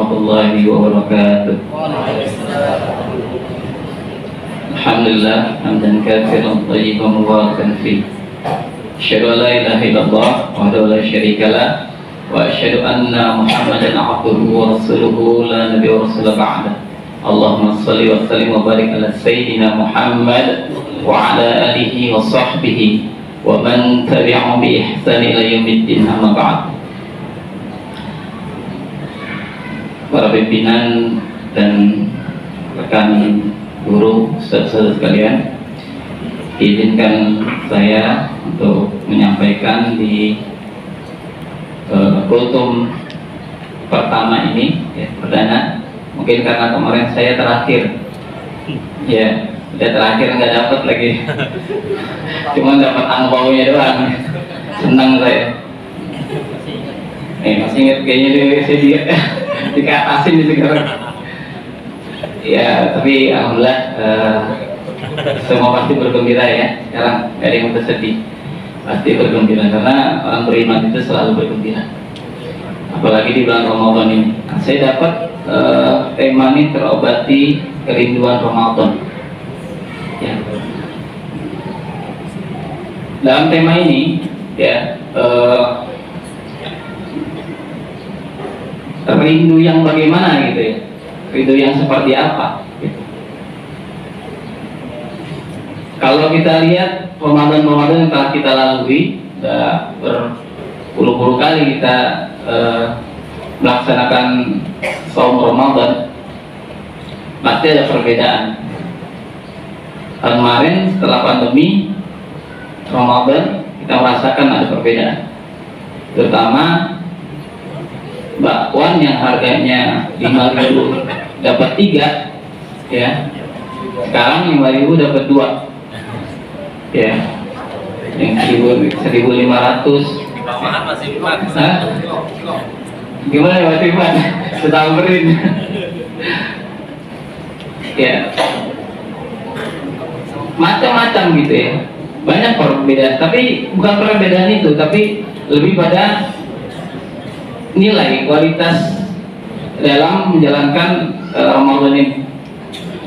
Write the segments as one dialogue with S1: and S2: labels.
S1: warahmatullahi wabarakatuh. Alhamdulillah hamdan katsiran thayyiban mubarakan fi. Asyhadu an la ilaha illallah wahdahu la syarikalah wa asyhadu anna Muhammadan abduhu wa rasuluhu la nabiyya wa rasula ba'da. Allahumma shalli wa sallim wa barik ala sayyidina Muhammad wa ala alihi wa sahbihi wa man tabi'ahum bi ihsan ila yaumiddin, amma ba'd. Para pimpinan dan rekan guru, saudara sekalian, izinkan saya untuk menyampaikan di kultum pertama ini, ya, perdana. Mungkin karena kemarin saya terakhir, ya, udah terakhir nggak dapat lagi, cuma dapat angpaunya doang. Senang saya. Masih ingat kayaknya saya dikatasin di sekarang. Ya, tapi alhamdulillah semua pasti bergembira ya. Sekarang gak ada yang bersedih, pasti bergembira karena orang beriman itu selalu bergembira. Apalagi di bulan Ramadan ini. Nah, saya dapat tema ini, terobati kerinduan Ramadan. Ya. Dalam tema ini, ya, rindu yang bagaimana gitu ya, rindu yang seperti apa gitu. Kalau kita lihat Ramadan yang telah kita lalui, sudah berpuluh-puluh kali kita melaksanakan saum Ramadan, pasti ada perbedaan. Kemarin setelah pandemi Ramadan kita merasakan ada perbedaan, terutama bakwan yang harganya 5.000 dapat 3, ya, sekarang 5.000 dapat 2, ya, yang 1.500 masih 4. Gimana ya Mas Iman? Setamrin. Ya, macam-macam gitu ya, banyak perbedaan, tapi bukan perbedaan itu, tapi lebih pada nilai kualitas dalam menjalankan Ramadan ini,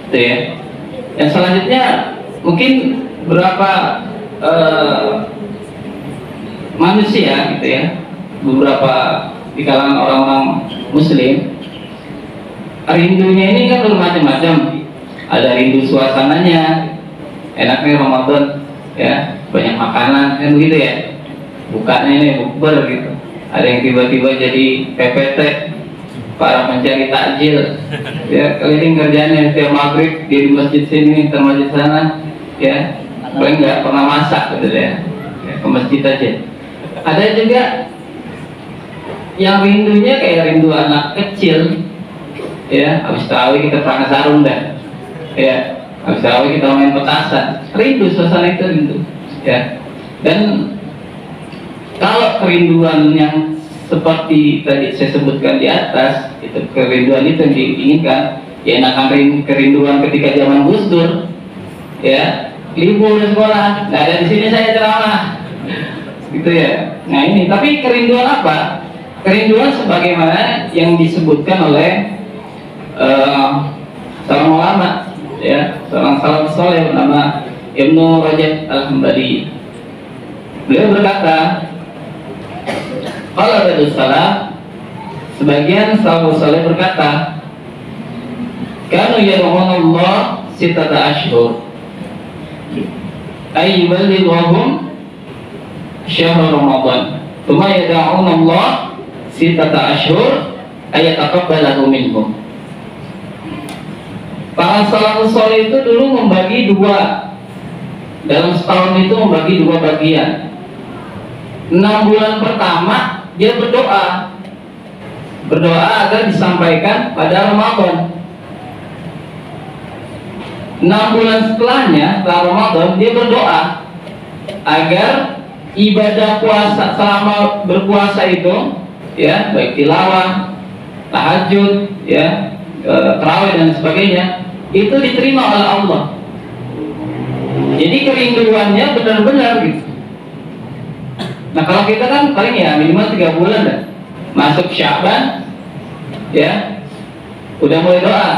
S1: gitu ya. Yang selanjutnya mungkin berapa manusia gitu ya, beberapa di kalangan orang-orang Muslim, rindunya ini kan bermacam-macam. Ada rindu suasananya, enaknya Ramadan, ya, banyak makanan kan begitu ya, bukanya ini bukber gitu. Ada yang tiba-tiba jadi PPT, para pencari takjil, ya, keliling kerjanya setiap maghrib di masjid sini, ke masjid sana, ya, paling nggak pernah masak gitu ya, ke masjid aja. Ada juga yang rindunya kayak rindu anak kecil, ya, habis tarawih kita perang sarung dah, ya, habis tarawih kita main petasan, rindu suasana itu, rindu, ya. Dan kalau kerinduan yang seperti tadi saya sebutkan di atas, itu kerinduan itu yang diinginkan, ya, enakan kerinduan ketika zaman Gus Dur, ya, libur sekolah, nah dari sini saya ceramah, gitu ya. Nah ini, tapi kerinduan apa? Kerinduan sebagaimana yang disebutkan oleh seorang ulama, ya, seorang salaf soleh bernama Ibnu Rajab Al-Hambali. Beliau berkata, kalau ada salah, sebagian salafus saleh berkata, kanu yad'unallah sittata ashhur ay yuballighum syahr Ramadan, thumma yad'unallah sittata ashhur ay yataqabbalahu minhum. Para salafus saleh itu dulu membagi dua, dalam setahun itu membagi dua bagian. 6 bulan pertama dia berdoa agar disampaikan pada Ramadan. 6 bulan setelahnya, setelah Ramadan, dia berdoa agar ibadah puasa, selama berpuasa itu, ya, baik tilawah, tahajud, ya, tarawih dan sebagainya, itu diterima oleh Allah. Jadi kerinduannya benar-benar gitu. Nah kalau kita kan paling ya minimal 3 bulan dah. Masuk Sya'ban, ya, udah mulai doa,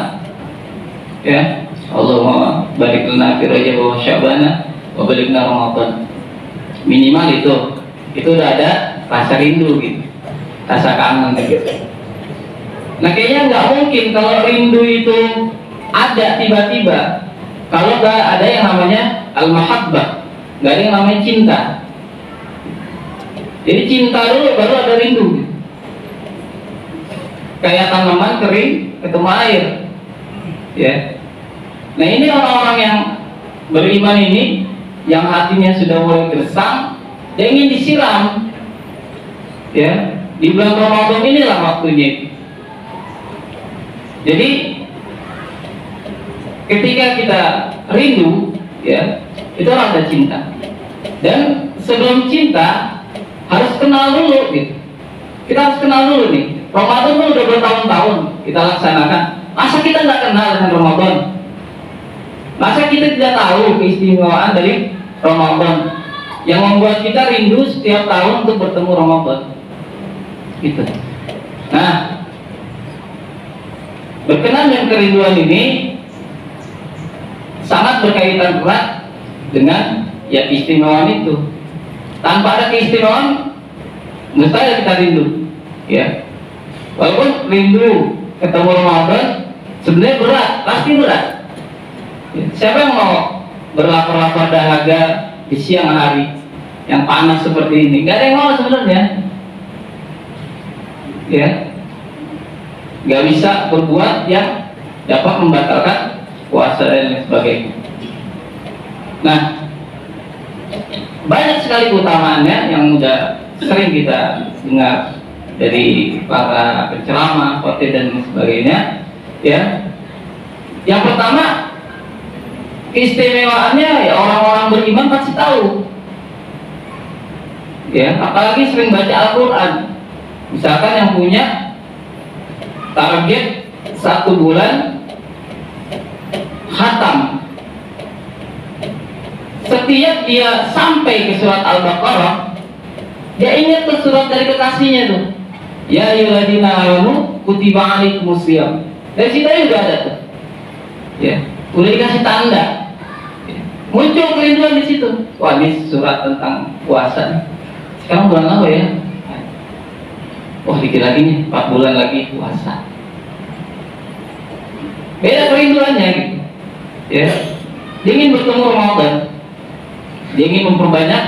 S1: ya, Allahumma barik lana fi Rajab wa Sya'ban wa balighna Ramadan. Minimal itu udah ada rasa rindu gitu, rasa kangen gitu. Nah kayaknya nggak mungkin kalau rindu itu ada tiba-tiba, kalau nggak ada yang namanya al-mahabbah, nggak ada yang namanya cinta. Jadi cinta dulu baru ada rindu. Kayak tanaman kering ketemu air, ya. Nah ini orang-orang yang beriman ini, yang hatinya sudah mulai gersang, dia ingin disiram, ya. Di bulan Ramadan inilah waktunya. Jadi ketika kita rindu, ya, itu rasa cinta. Dan sebelum cinta harus kenal dulu, gitu. Kita harus kenal dulu nih. Ramadan kan udah bertahun-tahun kita laksanakan. Masa kita nggak kenal dengan Ramadan? Masa kita tidak tahu keistimewaan dari Ramadan yang membuat kita rindu setiap tahun untuk bertemu Ramadan? Gitu. Nah, berkenan dengan kerinduan ini sangat berkaitan erat dengan ya keistimewaan itu. Tanpa ada keistimewaan, mustahil kita rindu, ya. Walaupun rindu ketemu Ramadan sebenarnya berat, pasti berat. Ya. Siapa yang mau berlapar-lapar dahaga di siang hari yang panas seperti ini? Gak ada yang mau sebenarnya, ya. Gak bisa berbuat yang dapat membatalkan puasa dan lain sebagainya. Nah, banyak sekali keutamaannya yang udah sering kita dengar dari para penceramah, khotib dan lain sebagainya, ya. Yang pertama, keistimewaannya ya orang-orang beriman pasti tahu, ya. Apalagi sering baca Al-Quran. Misalkan yang punya target 1 bulan khatam, setiap dia sampai ke surat Al-Baqarah, dia ingat tuh surat dari kekasihnya tuh, ya ayyuhalladzina amanu kutiba alaikumusiyam. Dari situ juga ada tuh, ya, udah dikasih tanda, ya. Muncul kerinduan di situ. Wah, ini surat tentang puasa. Sekarang bulan apa ya? Wah, dikit lagi nih, 4 bulan lagi puasa. Beda kerinduannya gitu, ya. Dia ingin bertemu Ramadan, dia ingin memperbanyak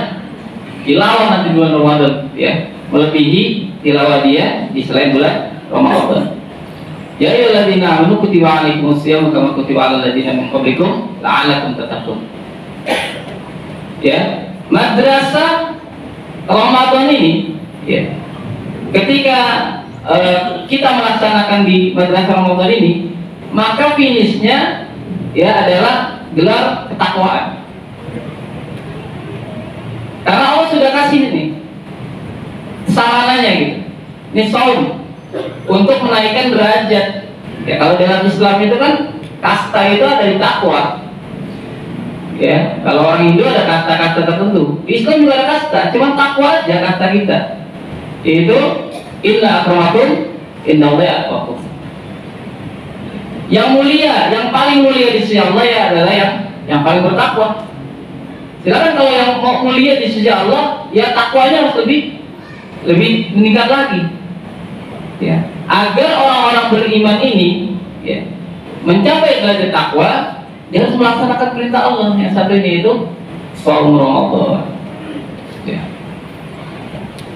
S1: tilawah nanti bulan Ramadan, ya, melebihi tilawah dia di selain bulan Ramadan. Ya ayyuhalladzina amanu kutiba alaikumusiyam kama kutiba alal ladzina min qablikum la'allakum tattaqun. Ya, madrasah Ramadan ini, ya, ketika kita melaksanakan di madrasah Ramadan ini, maka finishnya ya adalah gelar ketakwaan. Karena Allah sudah kasih ini sarananya gitu. Ini saum untuk menaikkan derajat. Ya, kalau dalam Islam itu kan kasta itu ada di takwa. Ya, kalau orang Hindu ada kasta-kasta tertentu. Di Islam juga ada kasta, cuma takwa aja kasta kita. Itu inna akramakum indallahi atqakum. Yang mulia, yang paling mulia di sisi Allah ya adalah yang paling bertakwa. Sedangkan kalau yang mau mulia di sisi Allah, ya takwanya harus lebih meningkat lagi. Ya, agar orang-orang beriman ini, ya, mencapai derajat takwa, dia harus melaksanakan perintah Allah. Yang satu ini itu shaum Ramadan. Ya.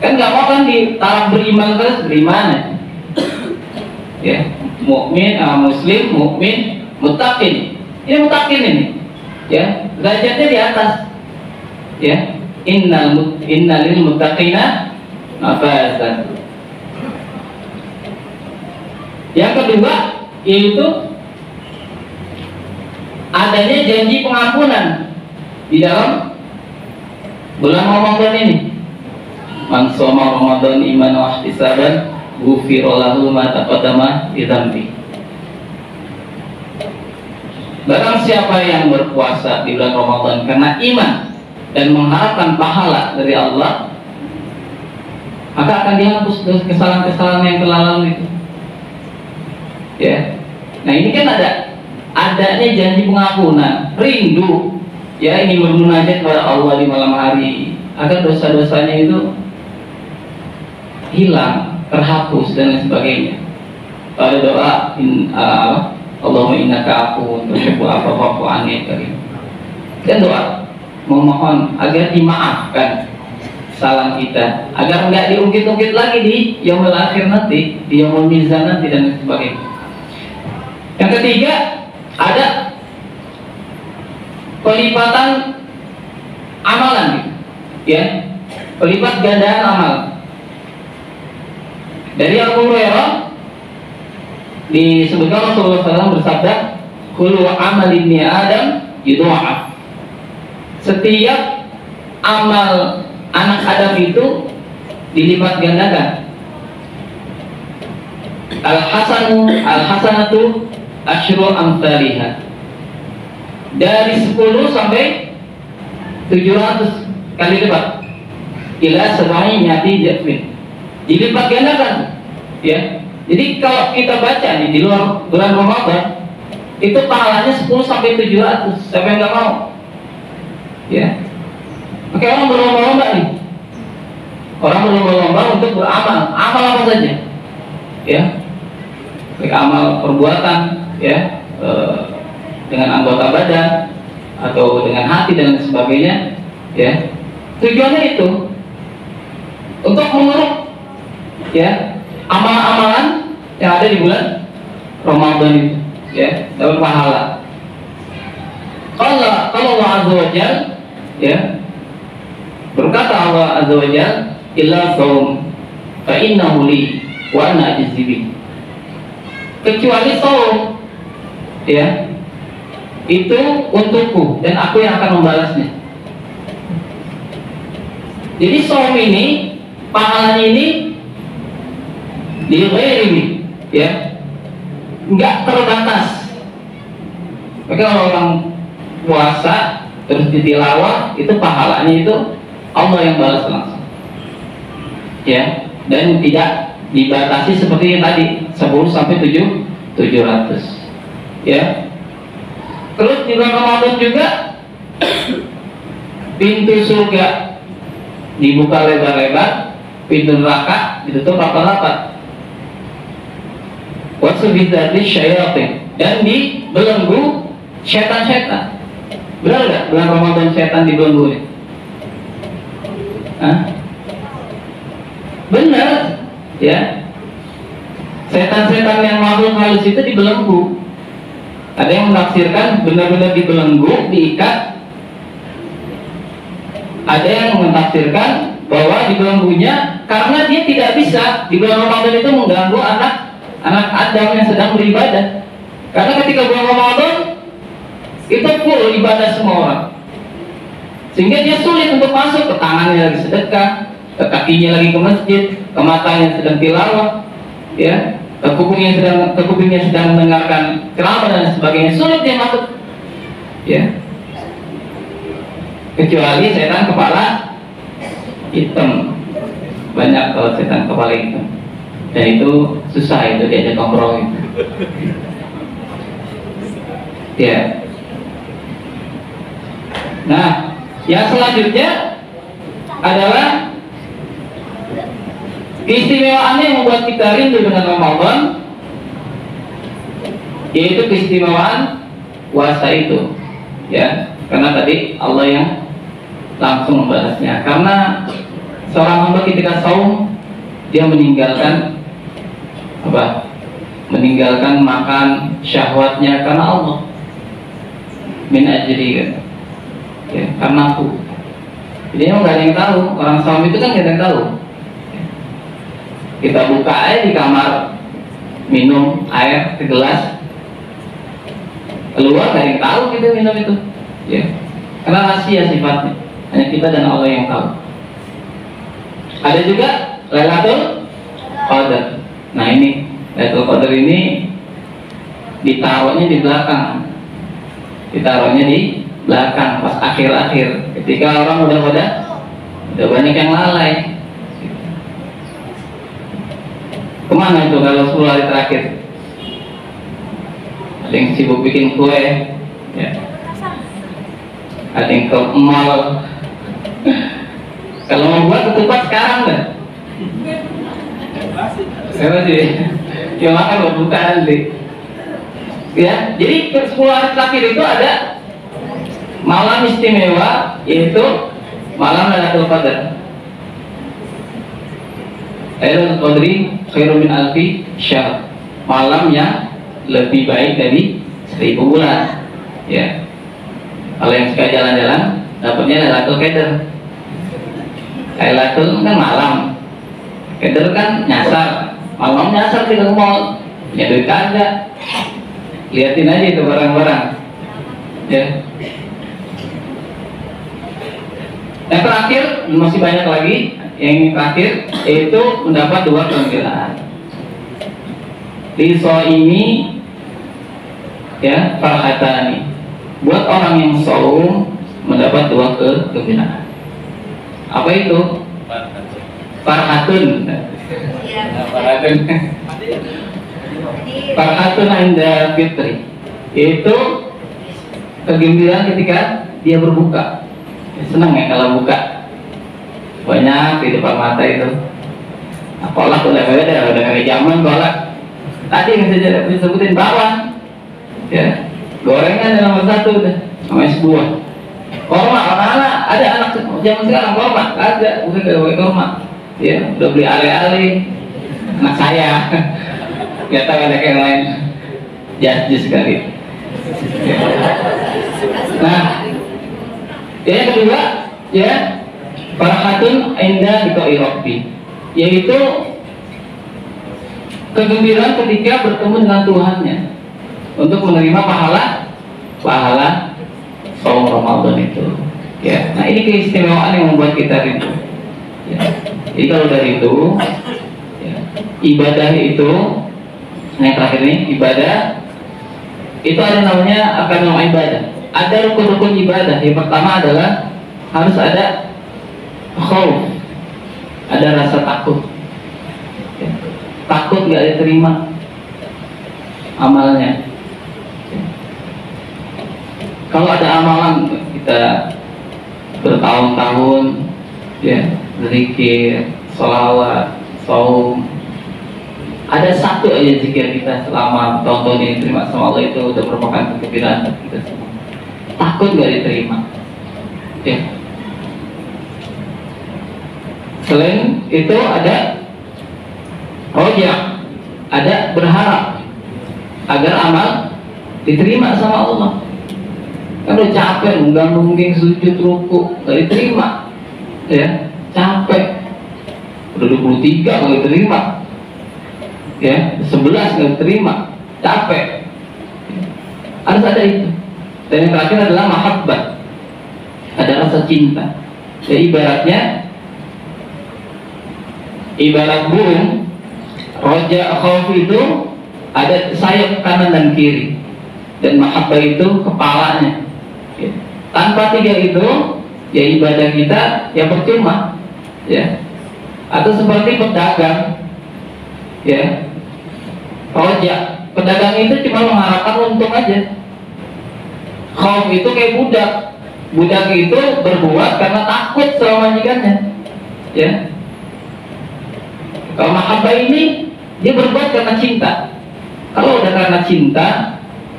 S1: Kan nggak mau kan di taraf beriman terus beriman, ya. Mukmin, muslim, mukmin, muttaqin. Ini muttaqin ini, ya, derajatnya di atas, ya. Innalil muttaqina mafazan. Yang kedua yaitu adanya janji pengampunan di dalam bulan Ramadan ini. Man shoma Ramadan iman wa ihtisaban ghufira lahu ma taqaddama min dzambi. Barang siapa yang berpuasa di bulan Ramadan karena iman dan mengharapkan pahala dari Allah, maka akan dihapus kesalahan-kesalahan yang telah lalu itu. Ya, Nah ini kan adanya janji pengampunan, rindu ya, ingin bermunajat kepada Allah di malam hari agar dosa-dosanya itu hilang, terhapus dan lain sebagainya. Ada doa Allahumma innaka afuwwun tuhibbul afwa fa'fu anni kan doa memohon agar dimaafkan salah kita, agar nggak diungkit-ungkit lagi di yaumul akhir nanti, di yaumul mizan nanti dan lain sebagainya. Yang ketiga, ada pelipatan amalan, ya, pelipat gandaan amal. Dari Abu Hurairah disebutkan Rasulullah SAW bersabda, kullu amal ibni Adam yudha'af. Setiap amal anak Adam itu dilipat gandakan. Al-hasanatu asyru amsalihah. Dari 10 sampai 700 kali lipat. Ila sab'i mi'ati dhifin. Dilipat gandakan, ya. Jadi kalau kita baca nih di luar bulan Ramadan, itu pahalanya 10 sampai 700. Siapa yang nggak mau? Ya. Oke, orang berlomba-lomba nih. Orang berlomba-lomba untuk beramal, amal apa saja, ya. Baik amal perbuatan, ya, dengan anggota badan atau dengan hati dan sebagainya, ya. Tujuannya itu untuk menguruk, ya, amalan-amalan yang ada di bulan Ramadan itu, ya, dapat pahala. Kalau Allah Azza wa Jalla, ya, berkata Allah Azza wa Jalla, illa saum fa innahu li wa ana ajzi bi. Kecuali saum, ya, itu untukku dan aku yang akan membalasnya. Jadi saum ini, pahalanya ini di ghairi, ya, enggak terbatas. Maka kalau orang puasa terus ditilawah, itu pahalanya itu Allah yang balas langsung, ya, dan tidak dibatasi seperti yang tadi 10 sampai 700, ya. Terus di bulan Ramadan juga pintu surga dibuka lebar-lebar, pintu neraka ditutup rapat-rapat. Wasubidati syayatin, dan dibelenggu setan-setan. Benar nggak bulan Ramadan setan dibelenggu nih? Benar, ya. Setan-setan yang makhluk halus itu dibelenggu. Ada yang menafsirkan benar-benar dibelenggu, diikat. Ada yang menafsirkan bahwa dibelenggunya karena dia tidak bisa di bulan Ramadan itu mengganggu anak Adam yang sedang beribadah. Karena ketika bulan Ramadan itu full ibadah semua orang, sehingga dia sulit untuk masuk. Ke tangannya lagi sedekah, ke kakinya lagi ke masjid, ke matanya sedang tilawah, ya, ke kupingnya sedang mendengarkan ceramah dan sebagainya. Sulit dia masuk, ya. Kecuali setan kepala hitam. Banyak kalau setan kepala hitam, dan itu susah itu diajak ngobrol gitu. Ya. Nah, yang selanjutnya adalah keistimewaannya yang membuat kita rindu dengan Ramadan, yaitu keistimewaan puasa itu, ya. Karena tadi Allah yang langsung membalasnya. Karena seorang hamba ketika saum, dia meninggalkan apa? Meninggalkan makan syahwatnya karena Allah. Min ajri, kan? Ya, karena aku. Jadi nggak ada yang tahu. Orang saum itu kan nggak ada yang tahu. Kita buka aja di kamar, minum air segelas, keluar nggak ada yang tahu kita minum itu, ya. Karena rahasia sifatnya, hanya kita dan Allah yang tahu. Ada juga Lailatul Qadar. Nah ini Lailatul Qadar ini ditaruhnya di belakang, ditaruhnya di belakang pas akhir-akhir, ketika orang udah banyak yang lalai. Kemana itu kalau 10 hari terakhir? ada yang sibuk bikin kue, ya. Ada yang ke mall. Kalau mau buat ketupat sekarang kan? Saya sih, ya makan buat buka nanti. Ya, jadi 10 hari terakhir itu ada malam istimewa, yaitu malam Lailatul Qadar. Lailatul Qadri khairun min alfi syahr. Malam yang lebih baik dari 1000 bulan. Ya. Kalau yang suka jalan-jalan, dapatnya Lailatul Qadar. Lailatul kan malam, Qadar kan nyasar. Malam nyasar di mall, ya duit kagak. Liatin aja itu barang-barang. Ya. Yang terakhir masih banyak lagi. Yang terakhir itu mendapat 2 kegembiraan. Riso ini, ya, farhatani. Buat orang yang saum mendapat 2 kegembiraan. Apa itu? Farhatun. Farhatun. Farhatun inda fitri. Itu kegembiraan ketika dia berbuka. Senang ya kalau buka. Banyak di depan mata itu. Kolak udah kayak zaman kolak. Tadi yang saya disebutin bawang, ya, gorengan yang nomor 1 udah, sama es buah. Korma, anak-anak ada anak zaman sekarang korma, ada, bukan kayak korma. Ya, udah beli ale-ale. Anak saya, nggak tahu ada yang lain. Jus sekali. Ya. Nah, yang kedua, ya, farhatun inda liqa'i rabbi, yaitu kegembiraan ketika bertemu dengan Tuhannya untuk menerima pahala saum Ramadan itu. Ya, nah ini keistimewaan yang membuat kita rindu. Ya. Jadi kalau dari itu, ya, ibadah itu, yang terakhir ini ibadah itu ada namanya nama ibadah. Ada rukun-rukun ibadah. Yang pertama adalah harus ada khauf, ada rasa takut. Ya. Takut nggak diterima amalnya. Kalau ada amalan kita bertahun-tahun, ya, berzikir, sholawat, saum, ada satu aja zikir kita selama tahun-tahun ini diterima sama Allah, itu udah merupakan kegembiraan kita semua. Takut nggak diterima. Ya. Selain itu ada roja, ada berharap agar amal diterima sama Allah. Kan udah capek, mungkin sujud ruku gak diterima, ya, capek. Udah 23 gak diterima, ya, 11 gak diterima, capek. Harus ada itu. Dan yang terakhir adalah mahabbah, ada rasa cinta. Ya, ibarat burung, roja khauf itu ada sayap kanan dan kiri, dan mahabbah itu kepalanya. Ya. Tanpa 3 itu, ya ibadah kita ya percuma, ya. Atau seperti pedagang, ya, roja, pedagang itu cuma mengharapkan untung aja. Khauf itu kayak budak itu berbuat karena takut sama majikannya, ya. Kalau mahabbah ini dia berbuat karena cinta. Kalau udah karena cinta,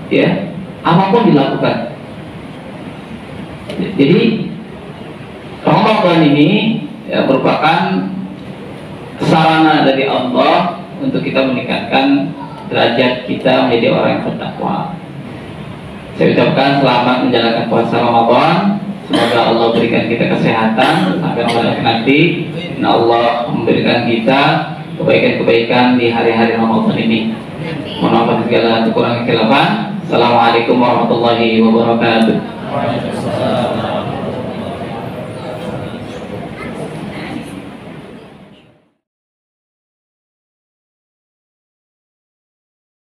S1: ya, apapun dilakukan. Jadi Ramadan ini, ya, merupakan sarana dari Allah untuk kita meningkatkan derajat kita menjadi orang yang bertakwa. Saya ucapkan selamat menjalankan puasa Ramadan. Semoga Allah berikan kita kesehatan sampai Ramadan nanti. Dan Allah memberikan kita kebaikan-kebaikan di hari-hari Ramadan ini. Mohon maaf segala kekurangan kekeliruan. Assalamualaikum warahmatullahi wabarakatuh.